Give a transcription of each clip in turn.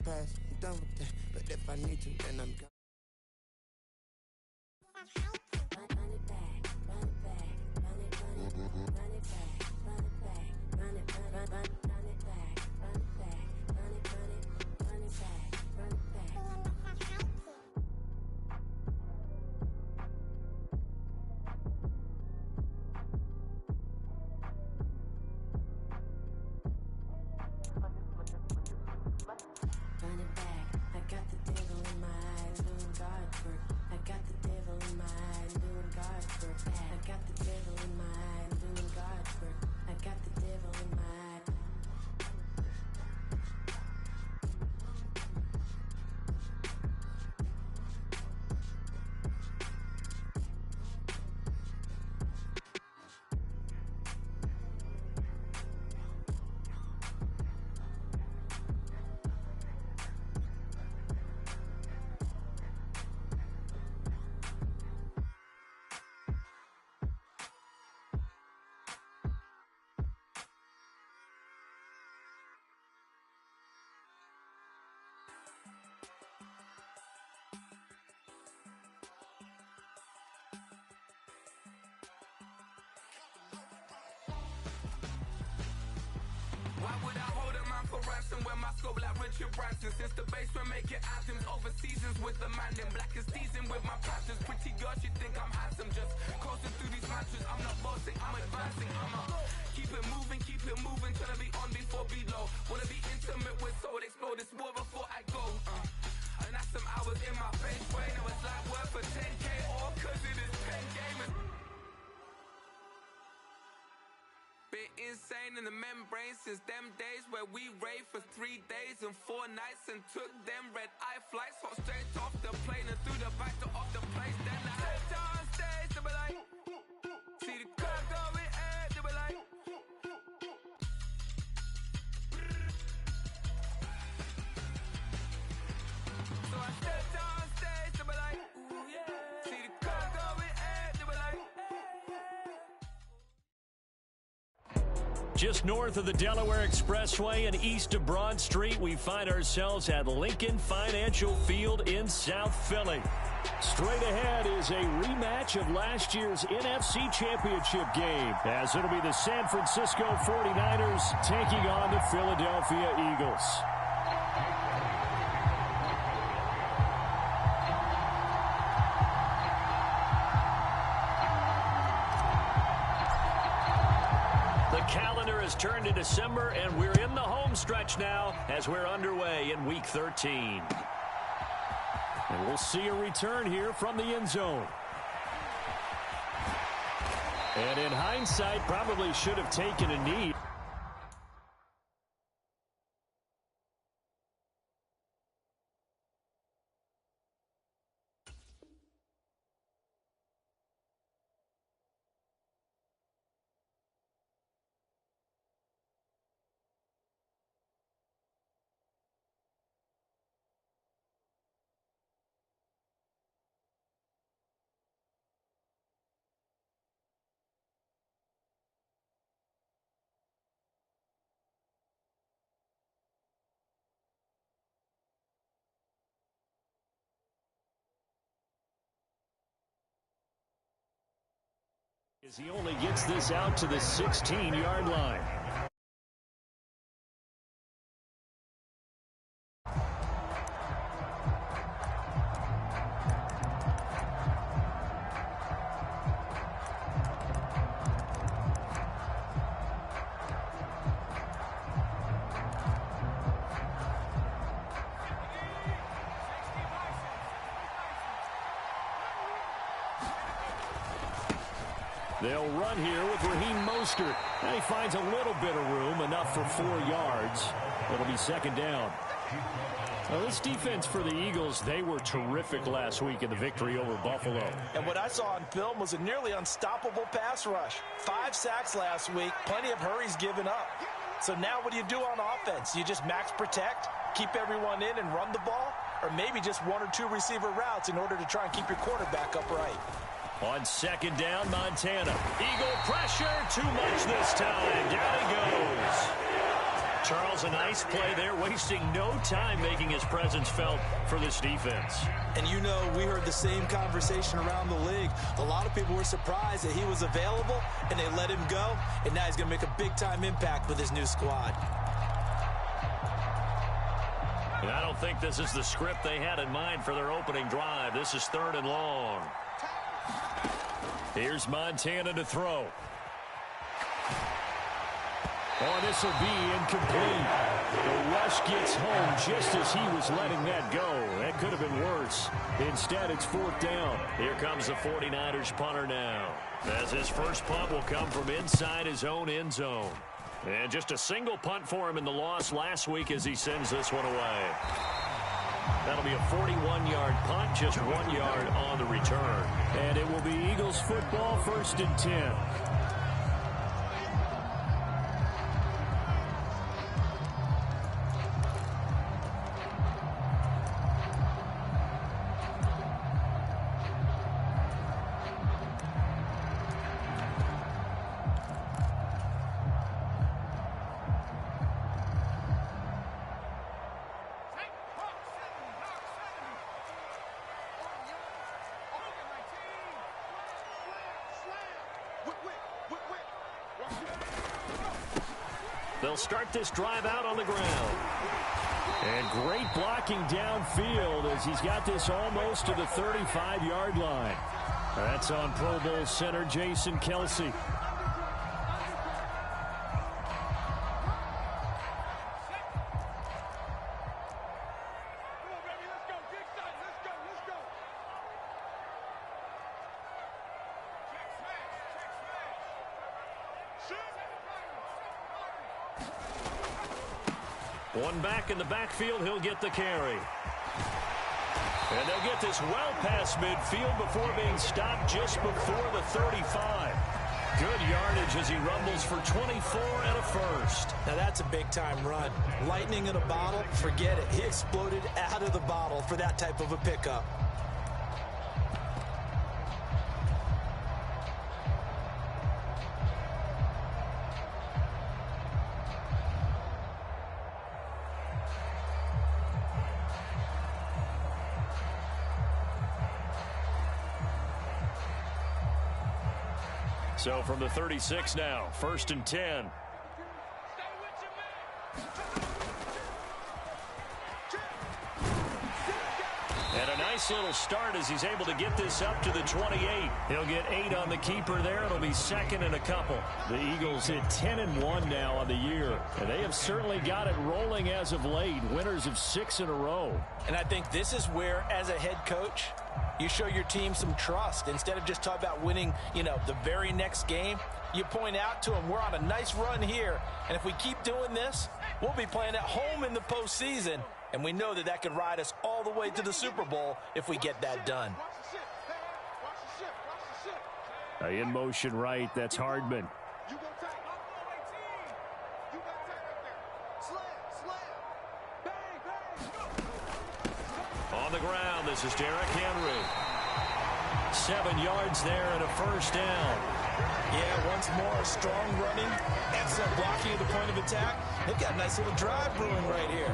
past, I'm done with that. But if I need to, then I'm gone. Run it back, run it back, run it, run it, run it back, run it back, run it, run it, run it back, run it back, run it, run it, run it back, run it back. Run it back, I got the devil in my eyes doing God work. I got the devil in my eyes doing God work. I got the devil in my eyes doing God work. I got the devil in my eyes. Why would I hold a man for ransom when my scope like Richard Branson? Since the basement making anthems over seasons with the man in black is teasing with my passions. Pretty girl, she think I'm handsome. Just coasting through these matches. I'm not bossing, I'm advancing. Keep it moving, tryna be on before below. Wanna be intimate with soul, explore this war before I go. And that's some hours in my face way. Now it's like work for 10K, all cause it is pen gaming. Bit insane in the membrane since them days where we raved for 3 days and 4 nights and took them red eye flights, hot straight off the plane and through the back door of the place. Then I stepped on stage, they were like, see the crowd going air, they were like, so I stepped on stage, they were like, ooh yeah, see the crowd going air, they were like. Just north of the Delaware Expressway and east of Broad Street, we find ourselves at Lincoln Financial Field in South Philly. Straight ahead is a rematch of last year's NFC Championship game, as it'll be the San Francisco 49ers taking on the Philadelphia Eagles. Calendar has turned to December, and we're in the home stretch now as we're underway in Week 13. And we'll see a return here from the end zone. And in hindsight, probably should have taken a knee. As he only gets this out to the 16-yard line. They'll run here with Raheem Mostert. And he finds a little bit of room, enough for 4 yards. It'll be second down. Well, this defense for the Eagles, they were terrific last week in the victory over Buffalo. And what I saw on film was a nearly unstoppable pass rush. 5 sacks last week, plenty of hurries given up. So now what do you do on offense? You just max protect, keep everyone in and run the ball, or maybe just 1 or 2 receiver routes in order to try and keep your quarterback upright. On second down, Montana. Eagle pressure, too much this time. Down he goes. Charles, a nice play there, wasting no time making his presence felt for this defense. And you know, we heard the same conversation around the league. A lot of people were surprised that he was available, and they let him go, and now he's going to make a big-time impact with his new squad. And I don't think this is the script they had in mind for their opening drive. This is 3rd and long. Here's Montana to throw. Oh, this will be incomplete. The rush gets home just as he was letting that go. That could have been worse. Instead, it's 4th down. Here comes the 49ers punter now, as his first punt will come from inside his own end zone. And just a single punt for him in the loss last week as he sends this one away. That'll be a 41-yard punt, just 1 yard on the return. And it will be Eagles football, 1st and 10. They'll start this drive out on the ground. And great blocking downfield as he's got this almost to the 35-yard line. That's on Pro Bowl center Jason Kelce. One back in the backfield, he'll get the carry. And they'll get this well past midfield before being stopped just before the 35. Good yardage as he rumbles for 24 and a first. Now that's a big-time run. Lightning in a bottle, forget it. He exploded out of the bottle for that type of a pickup. So from the 36 now, 1st and 10. And a nice little start as he's able to get this up to the 28. He'll get 8 on the keeper there. It'll be 2nd and a couple. The Eagles hit 10-1 now on the year, and they have certainly got it rolling as of late. Winners of 6 in a row. And I think this is where, as a head coach, you show your team some trust. Instead of just talking about winning, the very next game, you point out to them, we're on a nice run here, and if we keep doing this, we'll be playing at home in the postseason, and we know that that can ride us all the way to the Super Bowl if we get that done. In motion right, that's Hardman. On the ground, this is Derrick Henry. 7 yards there and a first down. Yeah, once more, strong running and some blocking at the point of attack. They've got a nice little drive brewing right here.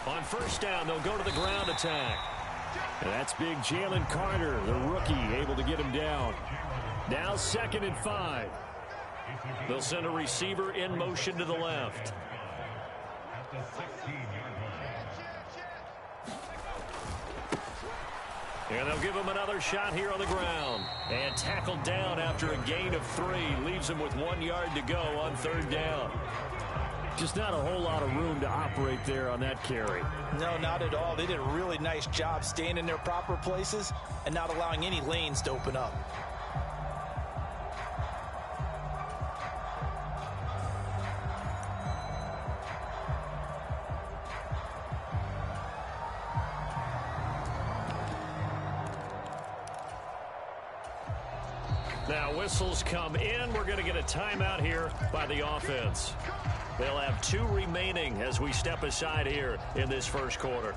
On first down, they'll go to the ground attack. And that's big Jalen Carter, the rookie, able to get him down. Now 2nd and 5. They'll send a receiver in motion to the left. And they'll give him another shot here on the ground. And tackled down after a gain of 3. Leaves him with 1 yard to go on 3rd down. Just not a whole lot of room to operate there on that carry. No, not at all. They did a really nice job staying in their proper places and not allowing any lanes to open up. Now whistles come in. We're going to get a timeout here by the offense. They'll have 2 remaining as we step aside here in this first quarter.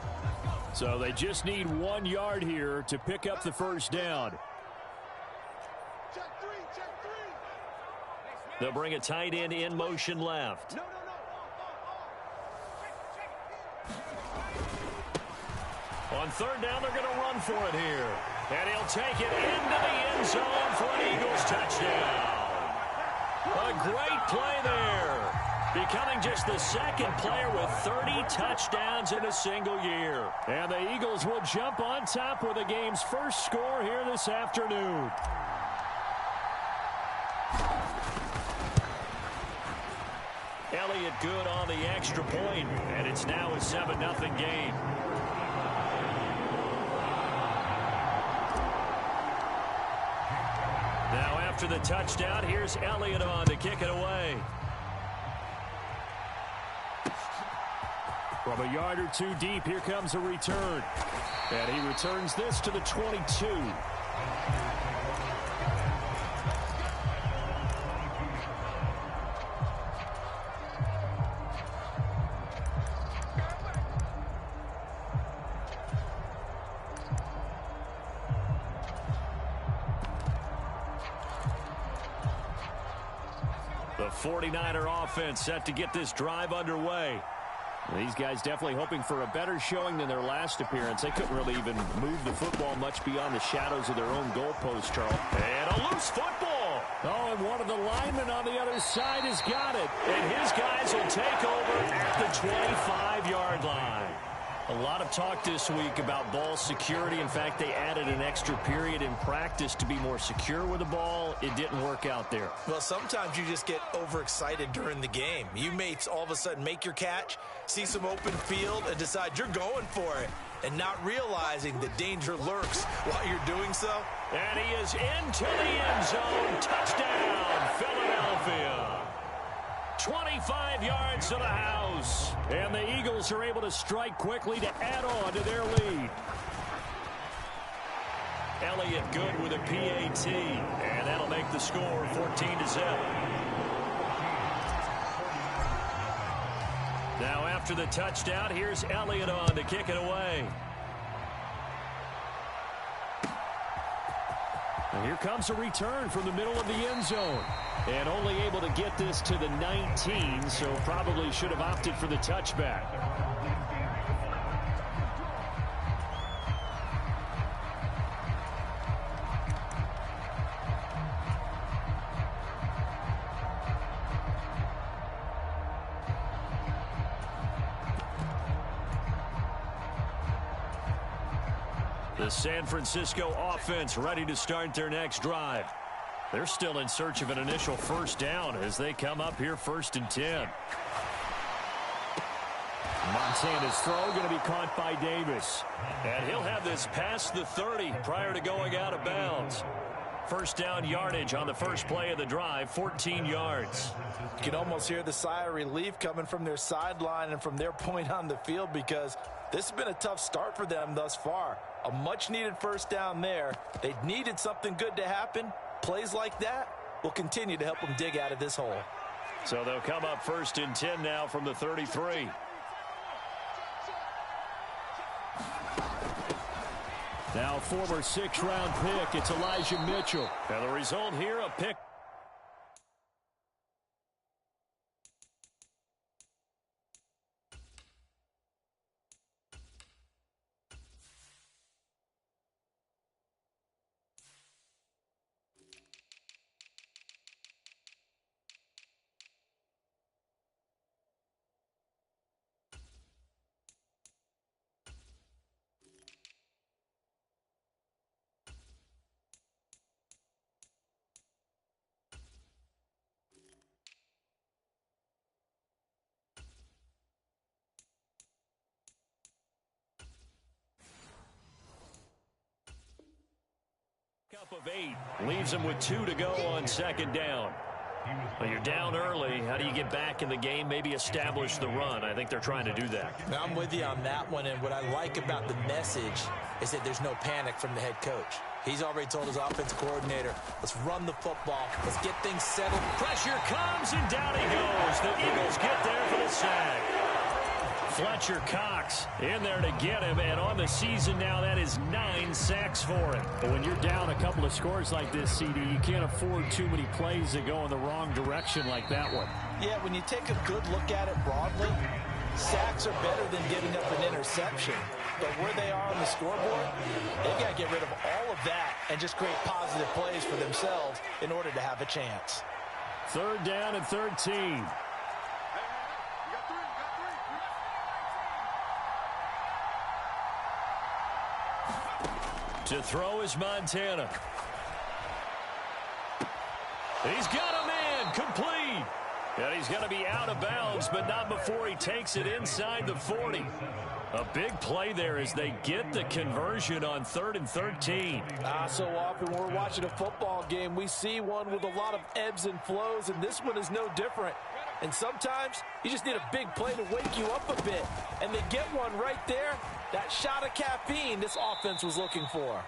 So they just need 1 yard here to pick up the first down. They'll bring a tight end in motion left. On third down, they're going to run for it here. And he'll take it into the end zone for an Eagles touchdown. A great play there. Becoming just the second player with 30 touchdowns in a single year. And the Eagles will jump on top with the game's first score here this afternoon. Elliott good on the extra point, and it's now a 7-0 game. Now after the touchdown, here's Elliott on to kick it away. From a yard or 2 deep, here comes a return. And he returns this to the 22. The 49er offense set to get this drive underway. These guys definitely hoping for a better showing than their last appearance. They couldn't really even move the football much beyond the shadows of their own goalpost, Charles. And a loose football. Oh, and one of the linemen on the other side has got it. And his guys will take over at the 25-yard line. A lot of talk this week about ball security. In fact, they added an extra period in practice to be more secure with the ball. It didn't work out there. Well, sometimes you just get overexcited during the game. You may all of a sudden make your catch, see some open field, and decide you're going for it, and not realizing the danger lurks while you're doing so. And he is into the end zone. Touchdown, Philadelphia. 25 yards to the house. And the Eagles are able to strike quickly to add on to their lead. Elliott good with a PAT. And that'll make the score 14-0. Now after the touchdown, here's Elliott on to kick it away. And here comes a return from the middle of the end zone. And only able to get this to the 19, so probably should have opted for the touchback. The San Francisco offense ready to start their next drive. They're still in search of an initial first down as they come up here 1st and 10. Montana's throw going to be caught by Davis. And he'll have this past the 30 prior to going out of bounds. First down yardage on the first play of the drive, 14 yards. You can almost hear the sigh of relief coming from their sideline and from their point on the field, because this has been a tough start for them thus far. A much-needed first down there. They needed something good to happen. Plays like that will continue to help them dig out of this hole. So they'll come up 1st and 10 now from the 33. Now former 6th-round pick, it's Elijah Mitchell. And the result here, a pick. Up of 8 leaves them with 2 to go on 2nd down. Well, you're down early. How do you get back in the game? Maybe establish the run. I think they're trying to do that. Now, I'm with you on that one, and what I like about the message is that there's no panic from the head coach. He's already told his offensive coordinator, let's run the football. Let's get things settled. Pressure comes, and down he goes. The Eagles get there for the sack. Fletcher Cox in there to get him, and on the season now, that is 9 sacks for him. But when you're down a couple of scores like this, CD, you can't afford too many plays that go in the wrong direction like that one. Yeah, when you take a good look at it broadly, sacks are better than giving up an interception. But where they are on the scoreboard, they've got to get rid of all of that and just create positive plays for themselves in order to have a chance. 3rd down and 13. To throw is Montana. He's got a man complete. And he's going to be out of bounds, but not before he takes it inside the 40. A big play there as they get the conversion on 3rd and 13. So often when we're watching a football game, we see one with a lot of ebbs and flows, and this one is no different. And sometimes you just need a big play to wake you up a bit. And they get one right there. That shot of caffeine this offense was looking for.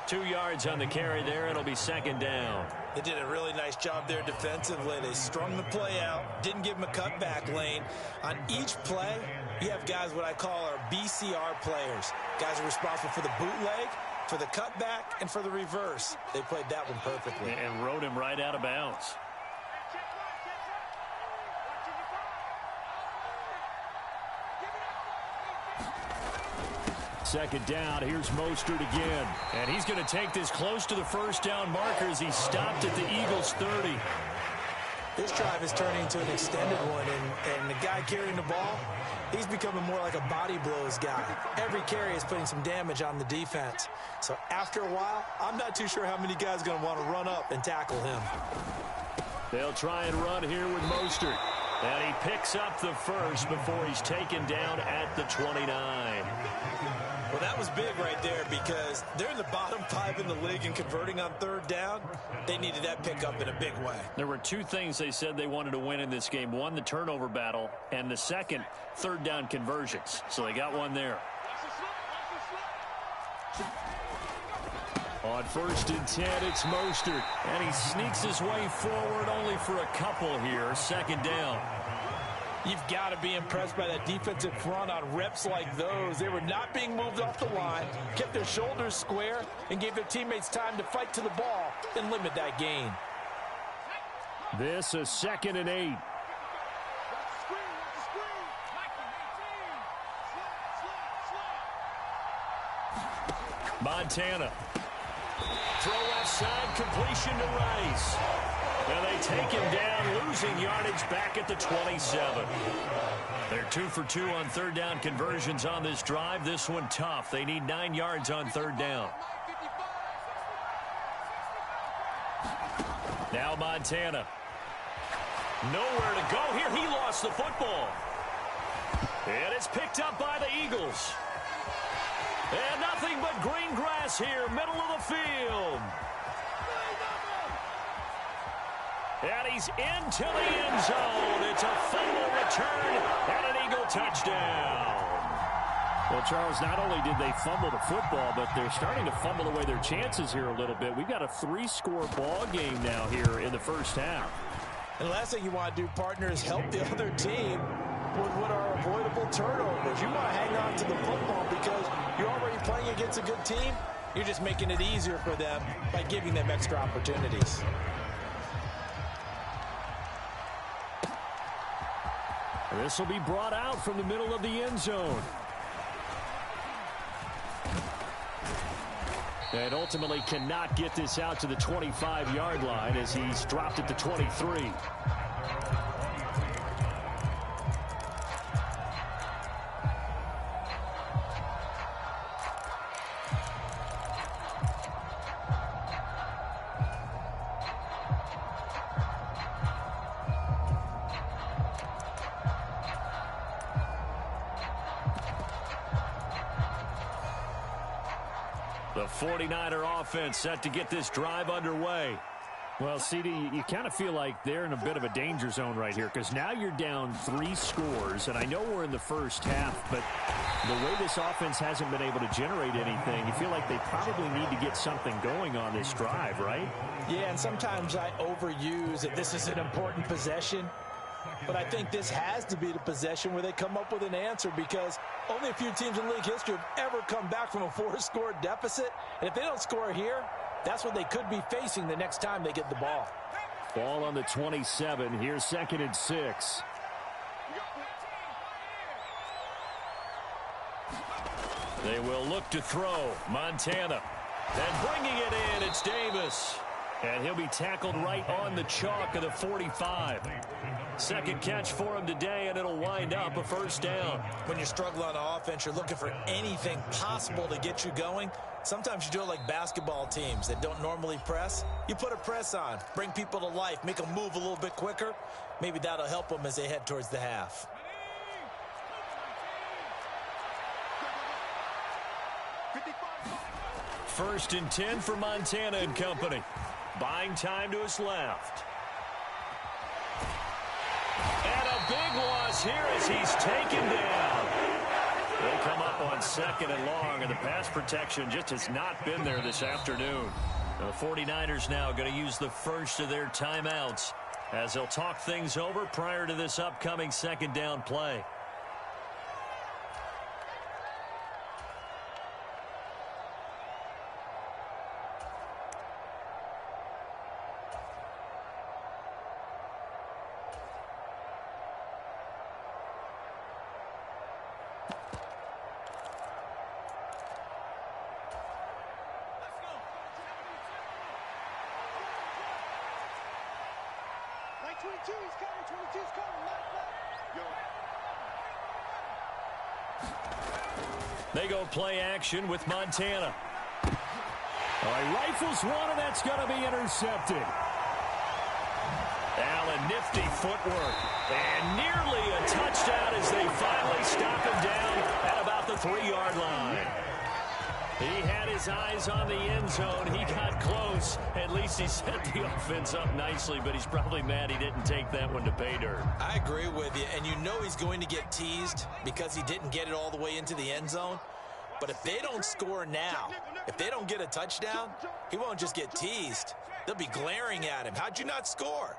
2 yards on the carry there. It'll be 2nd down. They did a really nice job there defensively. They strung the play out, didn't give them a cutback lane. On each play, you have guys what I call our BCR players. Guys are responsible for the bootleg, for the cutback, and for the reverse. They played that one perfectly. And rode him right out of bounds. Second down, here's Mostert again. And he's going to take this close to the 1st down marker as he stopped at the Eagles' 30. This drive is turning into an extended one, and the guy carrying the ball, he's becoming more like a body blows guy. Every carry is putting some damage on the defense. So after a while, I'm not too sure how many guys are going to want to run up and tackle him. They'll try and run here with Mostert. And he picks up the 1st before he's taken down at the 29. Well, that was big right there because they're in the bottom 5 in the league and converting on 3rd down. They needed that pickup in a big way. There were 2 things they said they wanted to win in this game. One, the turnover battle, and the second, 3rd down conversions. So they got one there. On 1st and 10, it's Mostert. And he sneaks his way forward only for a couple here. 2nd down. You've got to be impressed by that defensive front on reps like those. They were not being moved off the line, kept their shoulders square, and gave their teammates time to fight to the ball and limit that gain. This is 2nd and 8. Montana. Throw left side, completion to Rice. And they take him down, losing yardage back at the 27. They're 2 for 2 on 3rd down conversions on this drive. This one tough. They need 9 yards on 3rd down. Now Montana. Nowhere to go here. He lost the football. And it's picked up by the Eagles. And nothing but green grass here, middle of the field. And he's into the end zone. It's a fumble return and an Eagle touchdown. Well, Charles, not only did they fumble the football, but they're starting to fumble away their chances here a little bit. We've got a 3-score ball game now here in the 1st half. And the last thing you want to do, partner, is help the other team with what are avoidable turnovers. You want to hang on to the football because you're already playing against a good team. You're just making it easier for them by giving them extra opportunities. This will be brought out from the middle of the end zone. And ultimately cannot get this out to the 25-yard line as he's dropped at the 23. The 49er offense set to get this drive underway. Well, CD, you kind of feel like they're in a bit of a danger zone right here because now you're down 3 scores, and I know we're in the first half, but the way this offense hasn't been able to generate anything, you feel like they probably need to get something going on this drive, right? Yeah, and sometimes I overuse that this is an important possession, but I think this has to be the possession where they come up with an answer because only a few teams in league history have ever come back from a 4-score deficit, and if they don't score here, that's what they could be facing the next time they get the ball. Ball on the 27. Here's 2nd and 6. They will look to throw. Montana. And bringing it in, it's Davis. And he'll be tackled right on the chalk of the 45. Second catch for him today, and it'll wind up a first down. When you struggle on offense, you're looking for anything possible to get you going. Sometimes you do it like basketball teams that don't normally press. You put a press on, bring people to life, make them move a little bit quicker. Maybe that'll help them as they head towards the half. First and 10 for Montana and company. Buying time to his left. And a big loss here as he's taken down. They come up on 2nd and long, and the pass protection just has not been there this afternoon. The 49ers now going to use the first of their timeouts as they'll talk things over prior to this upcoming 2nd down play. They go play action with Montana. He rifles one, and that's going to be intercepted. Allen, nifty footwork. And nearly a touchdown as they finally stop him down at about the 3-yard line. He had his eyes on the end zone. He got close. At least he set the offense up nicely, but he's probably mad he didn't take that one to pay dirt. I agree with you, and you know he's going to get teased because he didn't get it all the way into the end zone. But if they don't score now, if they don't get a touchdown, he won't just get teased. They'll be glaring at him. How'd you not score?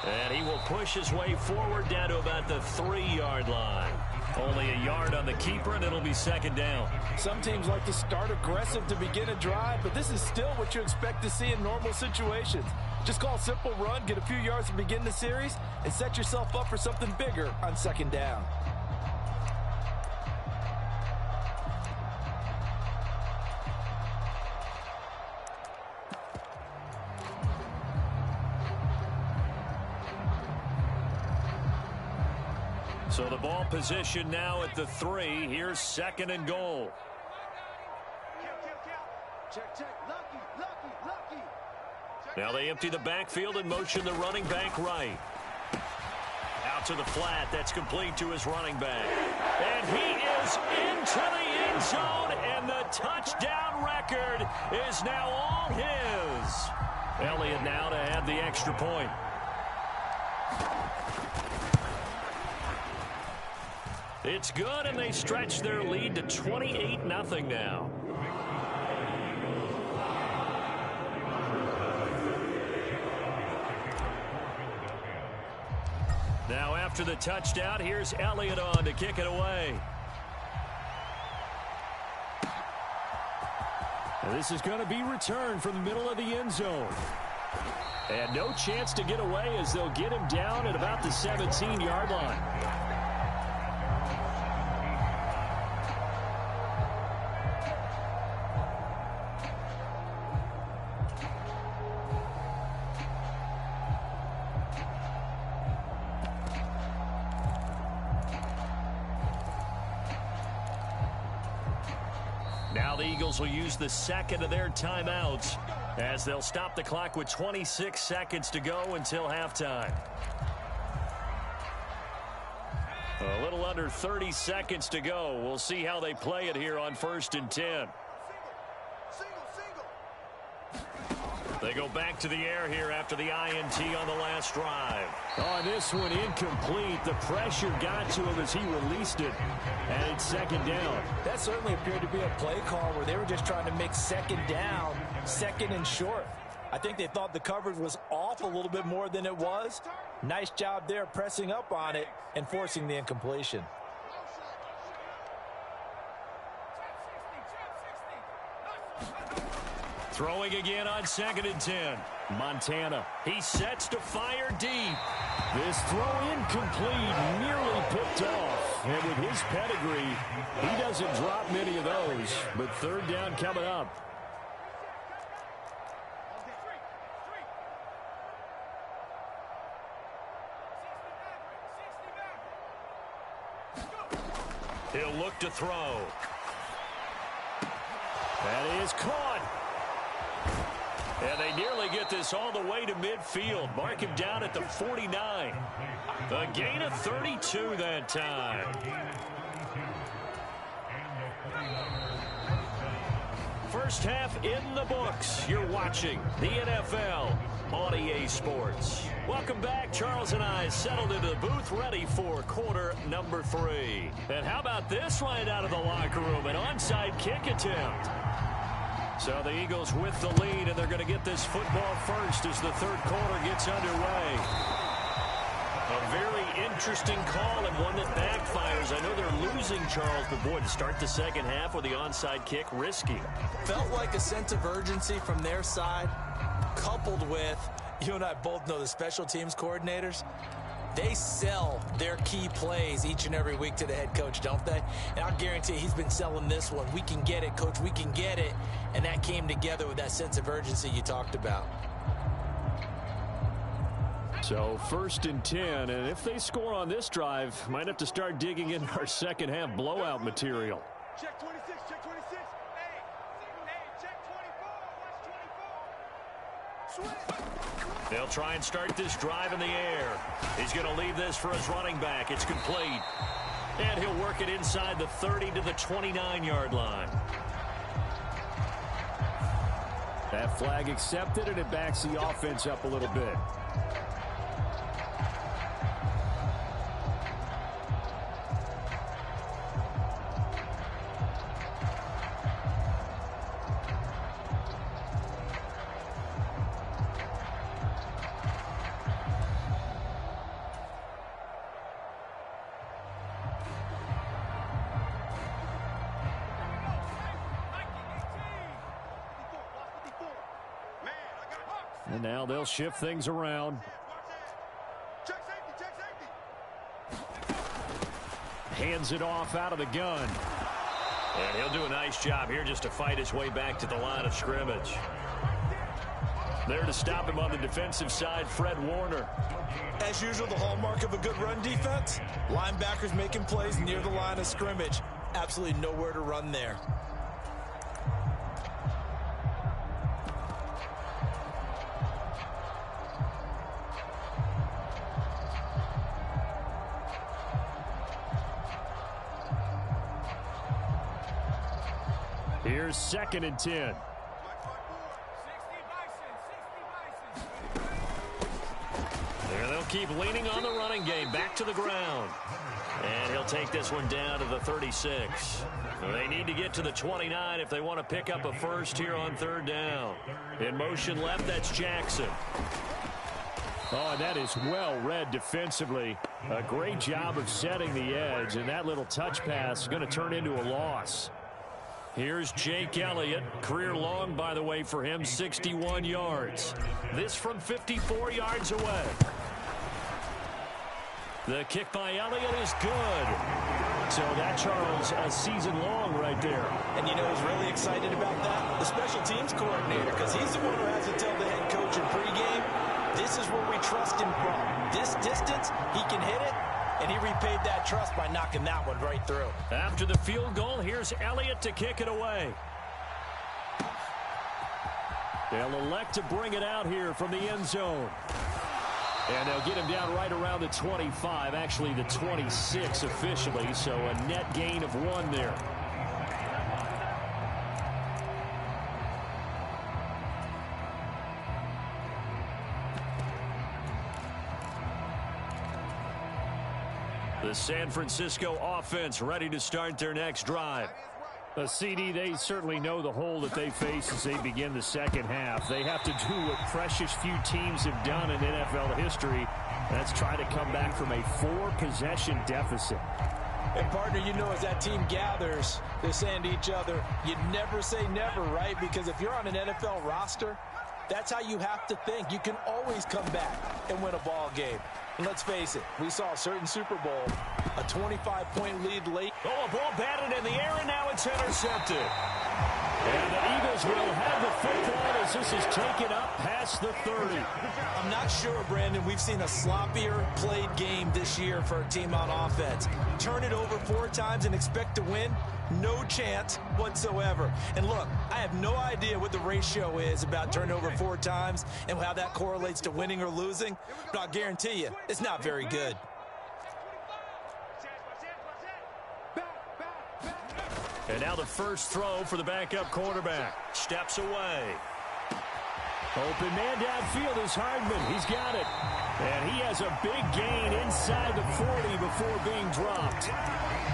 And he will push his way forward down to about the 3-yard line. Only a yard on the keeper, and it'll be 2nd down. Some teams like to start aggressive to begin a drive, but this is still what you expect to see in normal situations. Just call a simple run, get a few yards to begin the series, and set yourself up for something bigger on 2nd down. So the ball position now at the 3. Here's 2nd and goal. Now they empty the backfield and motion the running back right. Out to the flat. That's complete to his running back. And he is into the end zone, and the touchdown record is now all his. Elliott now to add the extra point. It's good, and they stretch their lead to 28-0 now. Now after the touchdown, here's Elliott on to kick it away. And this is going to be returned from the middle of the end zone. And no chance to get away as they'll get him down at about the 17-yard line. Now the Eagles will use the 2nd of their timeouts as they'll stop the clock with 26 seconds to go until halftime. A little under 30 seconds to go. We'll see how they play it here on 1st and 10. They go back to the air here after the INT on the last drive. On this one, incomplete. The pressure got to him as he released it. And it's 2nd down. That certainly appeared to be a play call where they were just trying to make 2nd down, 2nd and short. I think they thought the coverage was off a little bit more than it was. Nice job there pressing up on it and forcing the incompletion. Throwing again on 2nd and 10. Montana. He sets to fire deep. This throw incomplete, nearly picked off. And with his pedigree, he doesn't drop many of those. But 3rd down coming up. He'll look to throw. That is caught. And they nearly get this all the way to midfield. Mark him down at the 49. A gain of 32 that time. First half in the books. You're watching the NFL on EA Sports. Welcome back. Charles and I settled into the booth ready for quarter number 3. And how about this right out of the locker room? An onside kick attempt. So the Eagles with the lead, and they're going to get this football first as the 3rd quarter gets underway. A very interesting call and one that backfires. I know they're losing, Charles, but boy, to start the 2nd half with the onside kick, risky. Felt like a sense of urgency from their side, coupled with, you and I both know the special teams coordinators, they sell their key plays each and every week to the head coach, don't they? And I'll guarantee he's been selling this one. We can get it, coach. We can get it. And that came together with that sense of urgency you talked about. So 1st and 10. And if they score on this drive, might have to start digging into our 2nd half blowout material. Check 26, check 26. Hey, check 24. Watch 24. Switch. They'll try and start this drive in the air. He's going to leave this for his running back. It's complete. And he'll work it inside the 30 to the 29-yard line. That flag accepted, and it backs the offense up a little bit. And now they'll shift things around. Check safety, check safety. Hands it off out of the gun. And he'll do a nice job here just to fight his way back to the line of scrimmage. There to stop him on the defensive side, Fred Warner. As usual, the hallmark of a good run defense, linebackers making plays near the line of scrimmage. Absolutely nowhere to run there. Here's 2nd and 10. There they'll keep leaning on the running game. Back to the ground. And he'll take this one down to the 36. They need to get to the 29 if they want to pick up a first here on 3rd down. In motion left, that's Jackson. Oh, and that is well read defensively. A great job of setting the edge, and that little touch pass is going to turn into a loss. Here's Jake Elliott. Career long, by the way, for him, 61 yards. This from 54 yards away. The kick by Elliott is good. So that, Charles, a season long right there. And you know who's really excited about that? The special teams coordinator, because he's the one who has to tell the head coach in pregame, this is where we trust him from. This distance, he can hit it. And he repaid that trust by knocking that one right through. After the field goal, here's Elliott to kick it away. They'll elect to bring it out here from the end zone. And they'll get him down right around the 25, actually the 26 officially, so a net gain of 1 there. The San Francisco offense ready to start their next drive. CD, they certainly know the hole that they face as they begin the second half. They have to do what precious few teams have done in NFL history. That's try to come back from a 4-possession deficit. And, partner, you know, as that team gathers, they're saying to each other, you never say never, right? Because if you're on an NFL roster, that's how you have to think. You can always come back and win a ball game. And let's face it, we saw a certain Super Bowl, a 25-point lead late. Oh, a ball batted in the air, and now it's intercepted. And the Eagles will have the football as this is taken up past the 30. I'm not sure, Brandon, we've seen a sloppier played game this year for a team on offense. Turn it over 4 times and expect to win? No chance whatsoever. And look, I have no idea what the ratio is about turnover 4 times and how that correlates to winning or losing, but I'll guarantee you, it's not very good. And now the first throw for the backup quarterback. Steps away. Open man downfield is Hardman. He's got it. And he has a big gain inside the 40 before being dropped.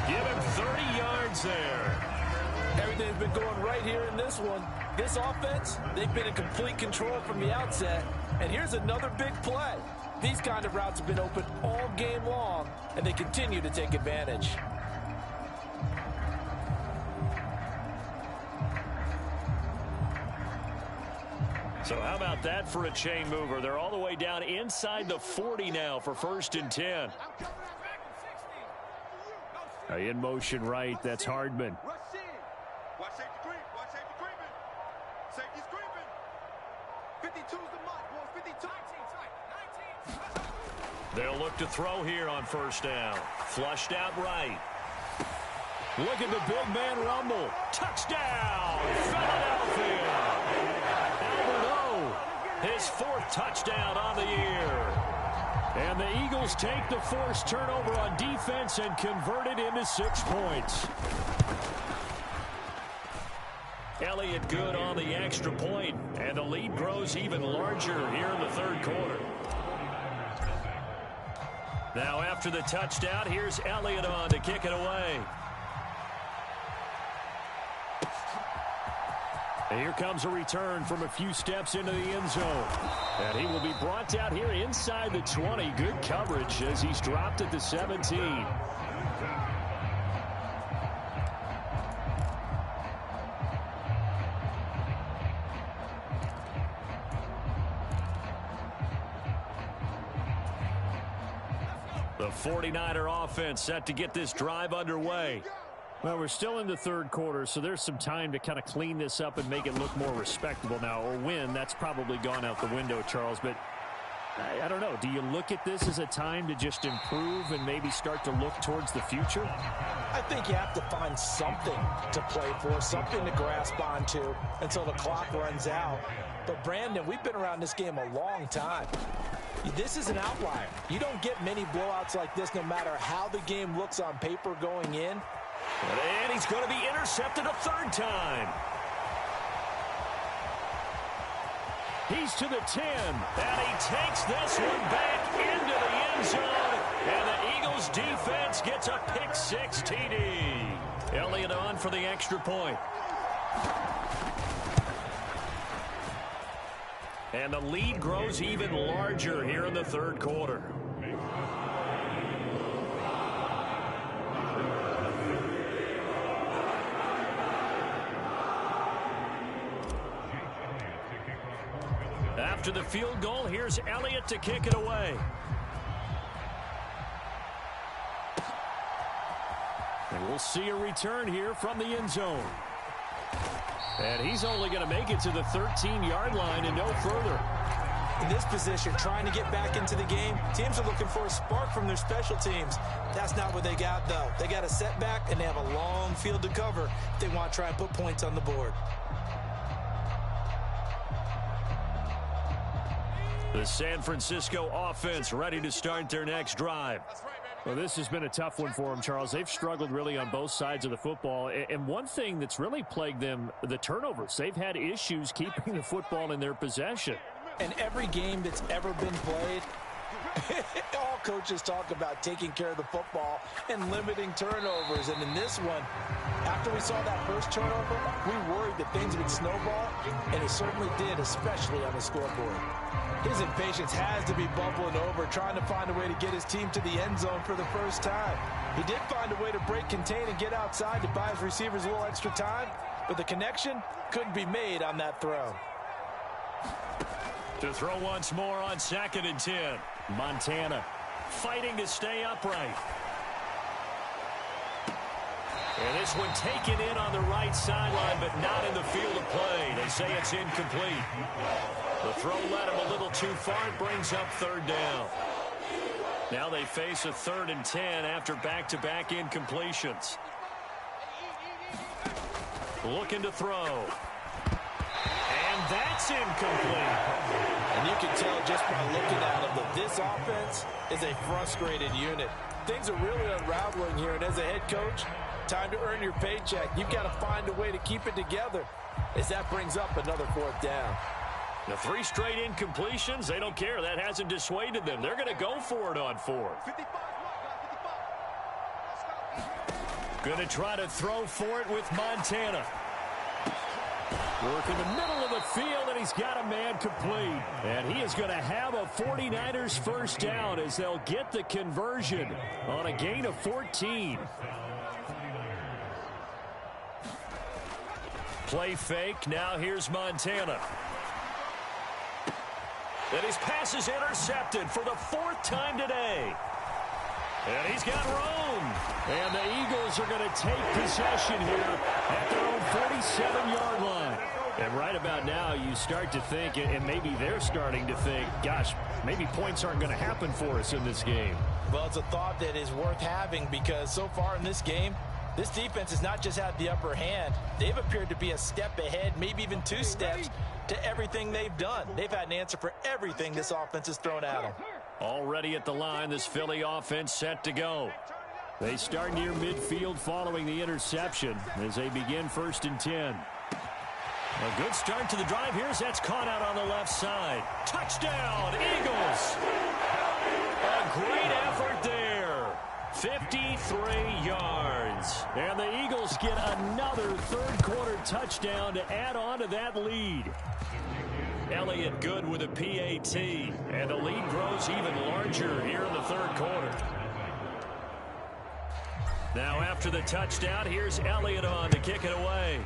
Give him 30 yards there. Everything's been going right here in this one. This offense, they've been in complete control from the outset. And here's another big play. These kind of routes have been open all game long, and they continue to take advantage. So how about that for a chain mover? They're all the way down inside the 40 now for 1st and 10. In motion right, that's Hardman. Watch safety creep. Watch safety creeping. Safety's creeping. 52's the mark. Ball 52. 19. They'll look to throw here on 1st down. Flushed out right. Look at the big man rumble. Touchdown, Philadelphia. His 4th touchdown on the year. And the Eagles take the forced turnover on defense and convert it into 6 points. Elliott good on the extra point, and the lead grows even larger here in the 3rd quarter. Now after the touchdown, here's Elliott on to kick it away. And here comes a return from a few steps into the end zone. And he will be brought down here inside the 20. Good coverage as he's dropped at the 17. The 49er offense set to get this drive underway. Well, we're still in the 3rd quarter, so there's some time to kind of clean this up and make it look more respectable now. Or win, that's probably gone out the window, Charles. But I don't know. Do you look at this as a time to just improve and maybe start to look towards the future? I think you have to find something to play for, something to grasp onto until the clock runs out. But, Brandon, we've been around this game a long time. This is an outlier. You don't get many blowouts like this no matter how the game looks on paper going in. And he's going to be intercepted a 3rd time. He's to the 10, and he takes this one back into the end zone, and the Eagles defense gets a pick-6 TD. Elliott on for the extra point. And the lead grows even larger here in the 3rd quarter. After the field goal, here's Elliott to kick it away. And we'll see a return here from the end zone. And he's only going to make it to the 13-yard line and no further. In this position, trying to get back into the game, teams are looking for a spark from their special teams. That's not what they got, though. They got a setback, and they have a long field to cover if they want to try and put points on the board. The San Francisco offense ready to start their next drive. Well, this has been a tough one for them, Charles. They've struggled really on both sides of the football. And one thing that's really plagued them, the turnovers. They've had issues keeping the football in their possession. And every game that's ever been played, all coaches talk about taking care of the football and limiting turnovers. And in this one, after we saw that first turnover, we worried that things would snowball, and it certainly did, especially on the scoreboard. His impatience has to be bubbling over, trying to find a way to get his team to the end zone for the first time. He did find a way to break, contain, and get outside to buy his receivers a little extra time, but the connection couldn't be made on that throw. To throw once more on 2nd and 10. Montana fighting to stay upright. And this one taken in on the right sideline, but not in the field of play. They say it's incomplete. The throw led him a little too far. It brings up 3rd down. Now they face a 3rd and 10 after back-to-back incompletions. Looking to throw. And that's incomplete. And you can tell just by looking at them that this offense is a frustrated unit. Things are really unraveling here, and as a head coach, time to earn your paycheck. You've got to find a way to keep it together as that brings up another 4th down. The 3 straight incompletions, they don't care. That hasn't dissuaded them. They're going to go for it on 4th. Going to try to throw for it with Montana. Work in the middle of the field, and he's got a man complete. And he is going to have a 49ers first down as they'll get the conversion on a gain of 14. Play fake. Now here's Montana. And his pass is intercepted for the 4th time today. And he's got room. And the Eagles are going to take possession here at their own 47-yard line. And right about now, you start to think, and maybe they're starting to think, gosh, maybe points aren't going to happen for us in this game. Well, it's a thought that is worth having because so far in this game, this defense has not just had the upper hand. They've appeared to be a step ahead, maybe even 2 steps to everything they've done. They've had an answer for everything this offense has thrown at them. Already at the line, this Philly offense set to go. They start near midfield following the interception as they begin 1st and 10. A good start to the drive here as that's caught out on the left side. Touchdown, Eagles! A great effort there. 53 yards. And the Eagles get another 3rd quarter touchdown to add on to that lead. Elliott good with a PAT. And the lead grows even larger here in the 3rd quarter. Now after the touchdown, here's Elliott on to kick it away.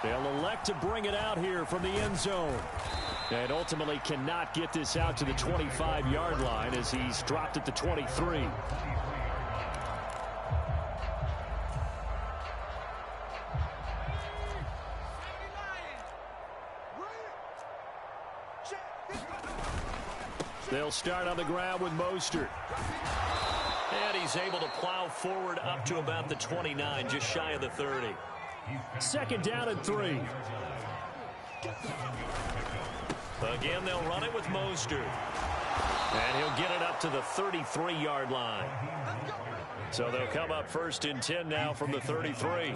They'll elect to bring it out here from the end zone. And ultimately cannot get this out to the 25-yard line as he's dropped at the 23. They'll start on the ground with Mostert. And he's able to plow forward up to about the 29, just shy of the 30. 2nd down and 3. Again, they'll run it with Mostert. And he'll get it up to the 33-yard line. So they'll come up 1st and 10 now from the 33.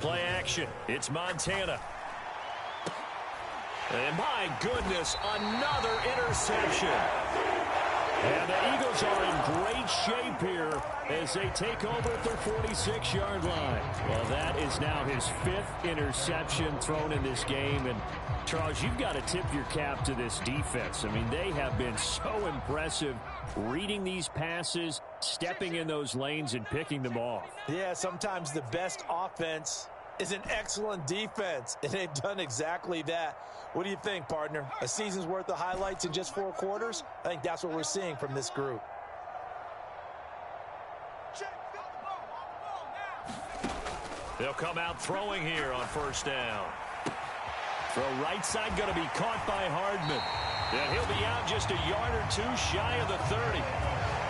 Play action. It's Montana. And my goodness, another interception. And the Eagles are in great shape here as they take over at their 46-yard line. Well, that is now his 5th interception thrown in this game. And, Charles, you've got to tip your cap to this defense. I mean, they have been so impressive reading these passes, stepping in those lanes, and picking them off. Yeah, sometimes the best offense is an excellent defense, and they've done exactly that. What do you think, partner? A season's worth of highlights in just 4 quarters? I think that's what we're seeing from this group. They'll come out throwing here on 1st down. Throw right side going to be caught by Hardman. And he'll be out just a yard or 2 shy of the 30.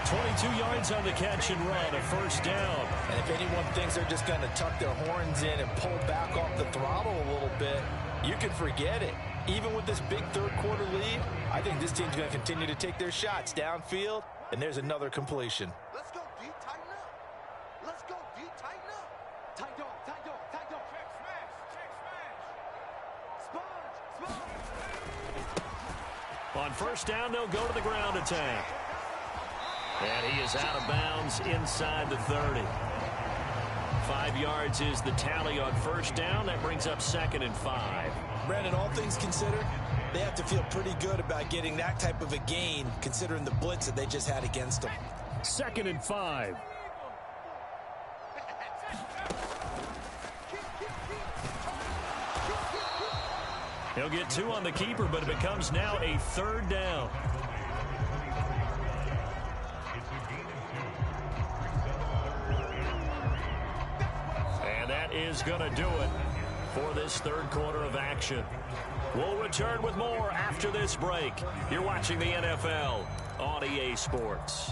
22 yards on the catch and run, a first down. And if anyone thinks they're just going to tuck their horns in and pull back off the throttle a little bit, you can forget it. Even with this big third-quarter lead, I think this team's going to continue to take their shots downfield, and there's another completion. Let's go deep, tighten up. Let's go deep, tighten up. Tight dog, tight dog, tight dog. Check smash, check smash. Sponge. On first down, they'll go to the ground attack. And he is out of bounds inside the 30. 5 yards is the tally on first down. That brings up 2nd and 5. Brandon, all things considered, they have to feel pretty good about getting that type of a gain, considering the blitz that they just had against them. 2nd and 5. He'll get 2 on the keeper, but it becomes now a 3rd down. And that is going to do it for this third quarter of action. We'll return with more after this break. You're watching the NFL on EA Sports.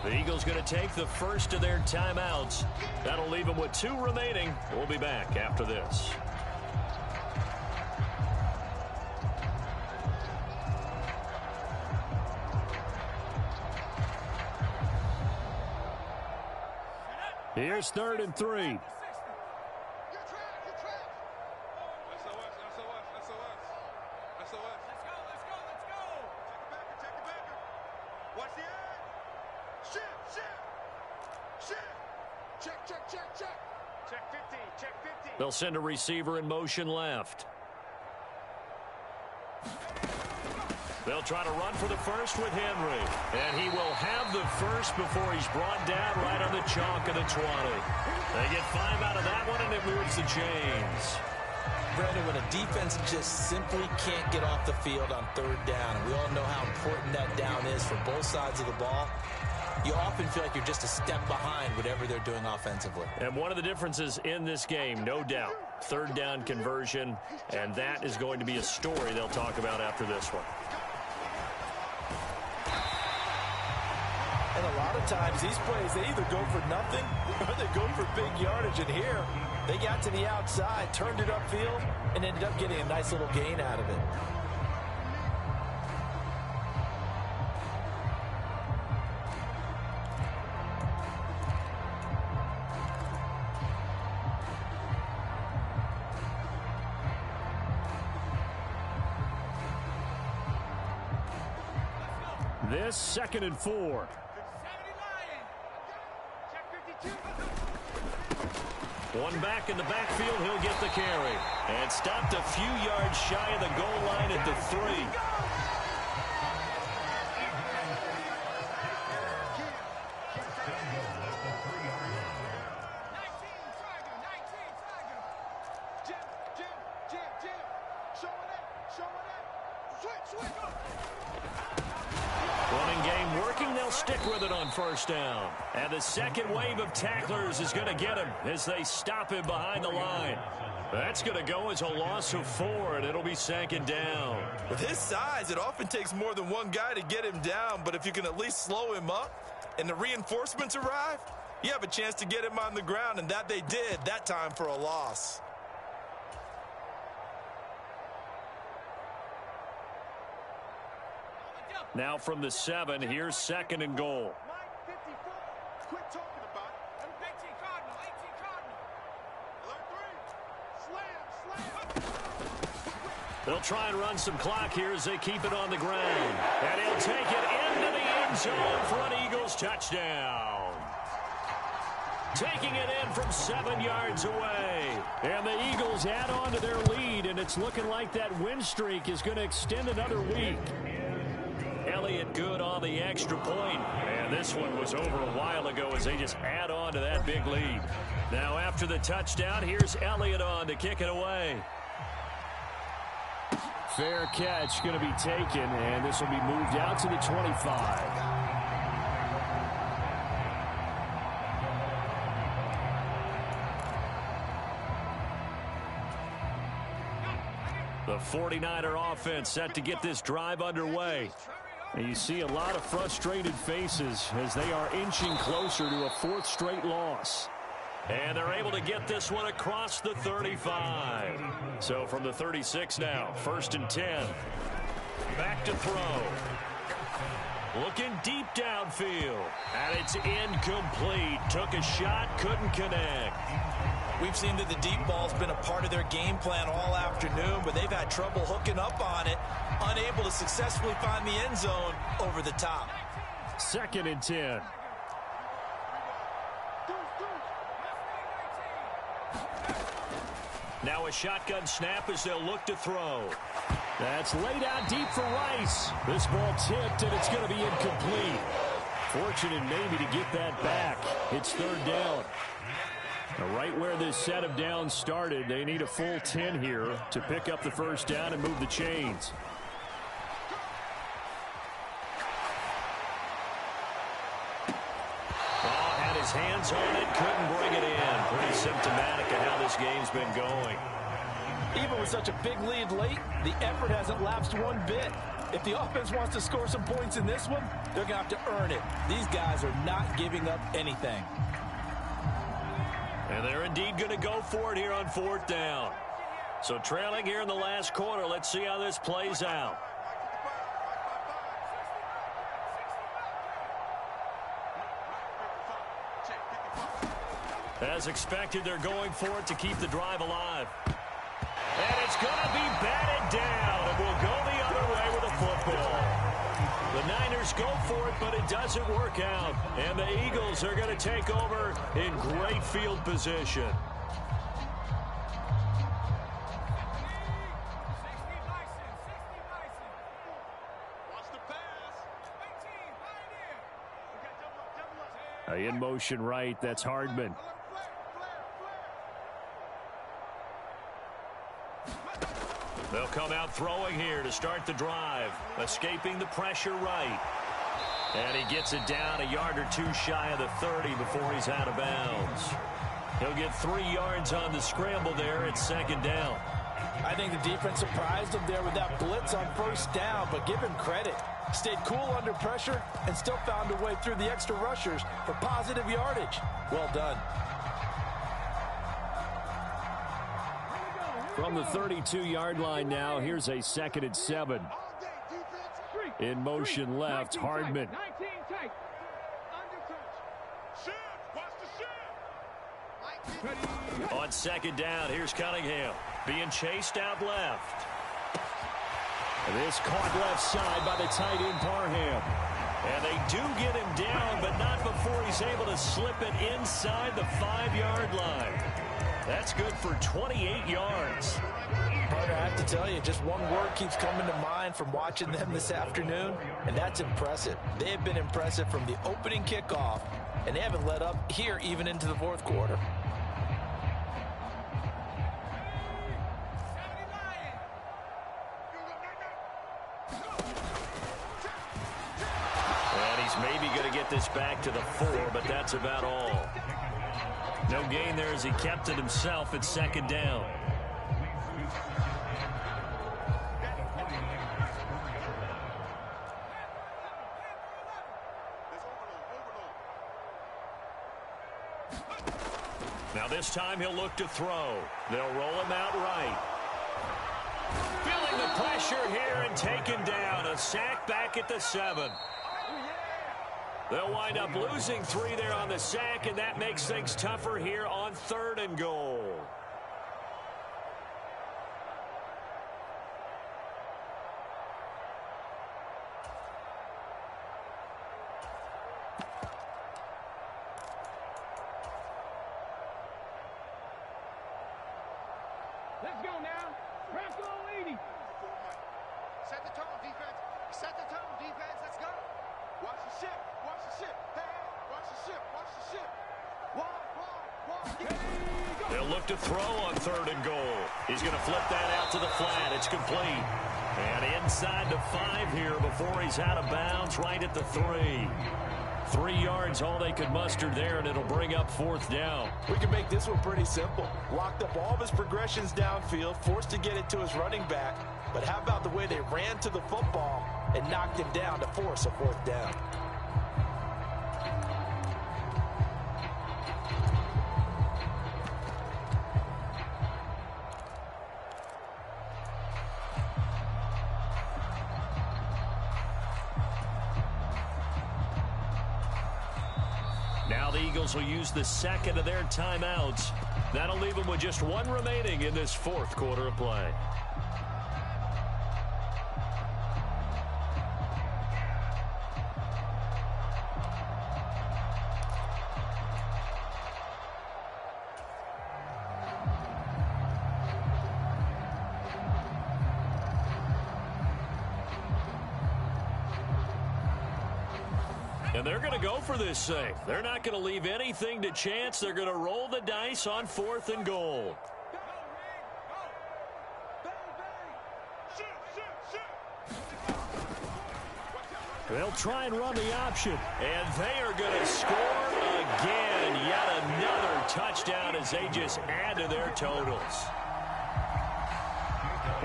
The Eagles going to take the first of their timeouts. That'll leave them with 2 remaining. We'll be back after this. Here's 3rd and 3. They'll send a receiver in motion left. They'll try to run for the first with Henry. And he will have the first before he's brought down right on the chalk of the 20. They get 5 out of that one, and it moves the chains. Brandon, when a defense just simply can't get off the field on 3rd down, and we all know how important that down is for both sides of the ball, you often feel like you're just a step behind whatever they're doing offensively. And one of the differences in this game, no doubt, 3rd down conversion, and that is going to be a story they'll talk about after this one. And a lot of times, these plays, they either go for nothing or they go for big yardage. And here, they got to the outside, turned it upfield, and ended up getting a nice little gain out of it. This 2nd and 4. One back in the backfield, he'll get the carry. And stopped a few yards shy of the goal line at the 3. Running game working, they'll stick with it on first down. And the second wave of tacklers is going to get him as they stop him behind the line. That's going to go as a loss of 4, and it'll be 2nd down. With his size, it often takes more than one guy to get him down, but if you can at least slow him up and the reinforcements arrive, you have a chance to get him on the ground, and that they did that time for a loss. Now from the 7, here's 2nd and goal. Quit talking about it. 18 Cardinal, 18 Cardinal. Alert 3. Slam. They'll try and run some clock here as they keep it on the ground. And he'll take it into the end zone for an Eagles touchdown. Taking it in from 7 yards away. And the Eagles add on to their lead, and it's looking like that win streak is going to extend another week. it good on the extra point. And this one was over a while ago as they just add on to that big lead. Now after the touchdown, here's Elliott on to kick it away. Fair catch going to be taken, and this will be moved out to the 25. The 49er offense set to get this drive underway. And you see a lot of frustrated faces as they are inching closer to a fourth straight loss. And they're able to get this one across the 35. So from the 36 now, 1st and 10. Back to throw. Looking deep downfield. And it's incomplete. Took a shot, couldn't connect. We've seen that the deep ball's been a part of their game plan all afternoon, but they've had trouble hooking up on it, unable to successfully find the end zone over the top. 2nd and 10. Now a shotgun snap as they'll look to throw. That's laid out deep for Rice. This ball tipped, and it's going to be incomplete. Fortunate maybe to get that back. It's 3rd down. Right where this set of downs started, they need a full 10 here to pick up the 1st down and move the chains. Had his hands on it, couldn't bring it in. Pretty symptomatic of how this game's been going. Even with such a big lead late, the effort hasn't lapsed one bit. If the offense wants to score some points in this one, they're going to have to earn it. These guys are not giving up anything. And they're indeed going to go for it here on 4th down. So trailing here in the last quarter, let's see how this plays out. As expected, they're going for it to keep the drive alive. And it's going to be batted down, and we'll go the other way with a football. The Niners go for it, but it doesn't work out. And the Eagles are going to take over in great field position. In motion right, that's Hardman. They'll come out throwing here to start the drive. Escaping the pressure right. And he gets it down a yard or two shy of the 30 before he's out of bounds. He'll get 3 yards on the scramble there at 2nd down. I think the defense surprised him there with that blitz on 1st down, but give him credit. Stayed cool under pressure and still found a way through the extra rushers for positive yardage. Well done. From the 32-yard line now, here's a 2nd and 7. In motion left, Hardman. On 2nd down, here's Cunningham. Being chased out left. This caught left side by the tight end, Parham. And they do get him down, but not before he's able to slip it inside the 5-yard line. That's good for 28 yards. Partner, I have to tell you, just one word keeps coming to mind from watching them this afternoon, and that's impressive. They have been impressive from the opening kickoff, and they haven't let up here even into the 4th quarter. And he's maybe going to get this back to the 4, but that's about all. No gain there as he kept it himself at 2nd down. Now this time he'll look to throw. They'll roll him out right. Feeling the pressure here and taken down. A sack back at the 7. They'll wind up losing 3 there on the sack, and that makes things tougher here on 3rd and goal. Let's go now. Press on 80. Set the tone, defense. Set the tone, defense. Let's go. Watch the ship. Watch the ship. Hey, watch the ship. Watch the ship. Walk. They'll look to throw on 3rd and goal. He's going to flip that out to the flat. It's complete. And inside the 5 here before he's out of bounds, right at the 3. 3 yards, all they could muster there, and it'll bring up 4th down. We can make this one pretty simple. Locked up all of his progressions downfield, forced to get it to his running back. But how about the way they ran to the football and knocked him down to force a 4th down? Now the Eagles will use the 2nd of their timeouts. That'll leave them with just 1 remaining in this 4th quarter of play. And they're going to go for this thing. They're not going to leave anything to chance. They're going to roll the dice on 4th and goal. They'll try and run the option. And they are going to score again. Yet another touchdown as they just add to their totals.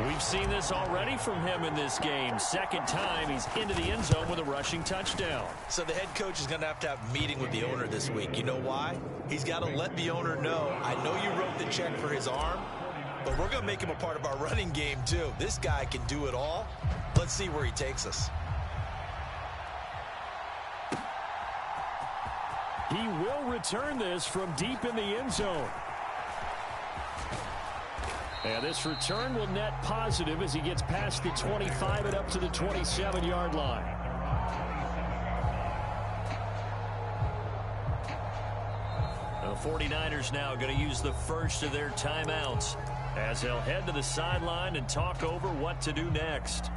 We've seen this already from him in this game. 2nd time he's into the end zone with a rushing touchdown. So the head coach is going to have a meeting with the owner this week. You know why? He's got to let the owner know, I know you wrote the check for his arm, but we're going to make him a part of our running game too. This guy can do it all. Let's see where he takes us. He will return this from deep in the end zone. And this return will net positive as he gets past the 25 and up to the 27-yard line. The 49ers now going to use the first of their timeouts as they'll head to the sideline and talk over what to do next.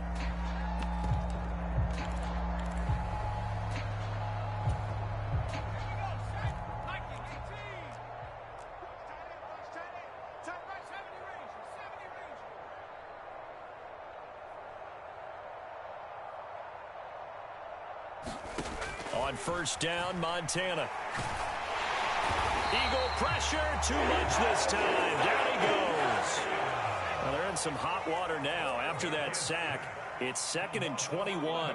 On 1st down, Montana. Eagle pressure, too much this time. Down he goes. Well, they're in some hot water now. After that sack, it's 2nd and 21.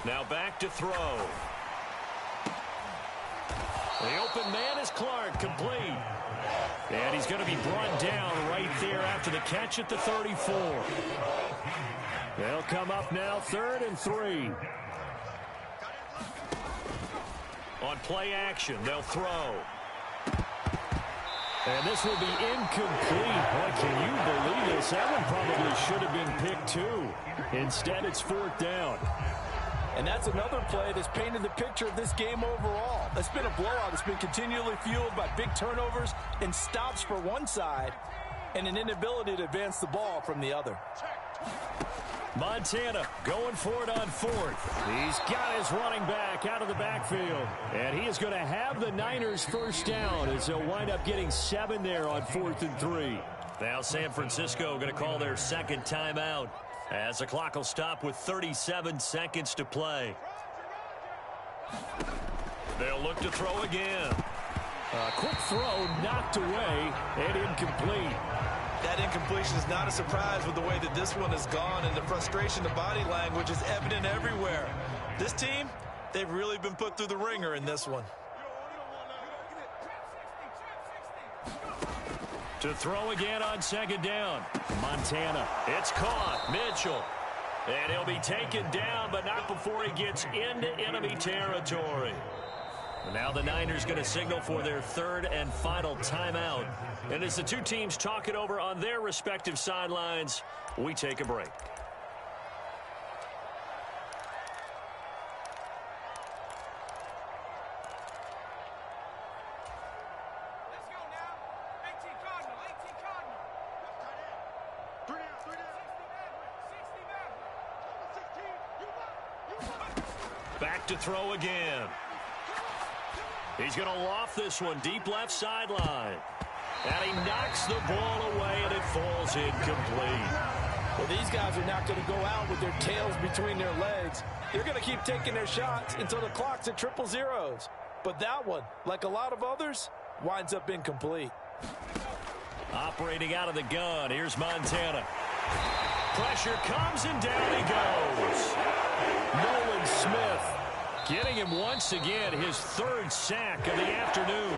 Now back to throw. The open man is Clark, complete. And he's going to be brought down right there after the catch at the 34. They'll come up now 3rd and 3. On play action, they'll throw. And this will be incomplete. Boy, can you believe this? That one probably should have been picked too. Instead, it's 4th down. And that's another play that's painted the picture of this game overall. It's been a blowout. It's been continually fueled by big turnovers and stops for one side and an inability to advance the ball from the other. Montana going for it on 4th. He's got his running back out of the backfield. And he is going to have the Niners first down as they'll wind up getting 7 there on 4th and 3. Now San Francisco going to call their 2nd timeout as the clock will stop with 37 seconds to play. They'll look to throw again. A quick throw knocked away and incomplete. That incompletion is not a surprise with the way that this one has gone, and the frustration, the body language is evident everywhere. This team, they've really been put through the ringer in this one. To throw again on 2nd down. Montana. It's caught. Mitchell. And he'll be taken down, but not before he gets into enemy territory. Now the Niners going to signal for their 3rd and final timeout. And as the two teams talk it over on their respective sidelines, we take a break. Let's go now. 18 Cardinal. 18 Cardinal. 3 out. Back to throw again. He's going to loft this one deep left sideline. And he knocks the ball away, and it falls incomplete. Well, these guys are not going to go out with their tails between their legs. They're going to keep taking their shots until the clock's at 000. But that one, like a lot of others, winds up incomplete. Operating out of the gun, here's Montana. Pressure comes, and down he goes. Nolan Smith getting him once again, his third sack of the afternoon.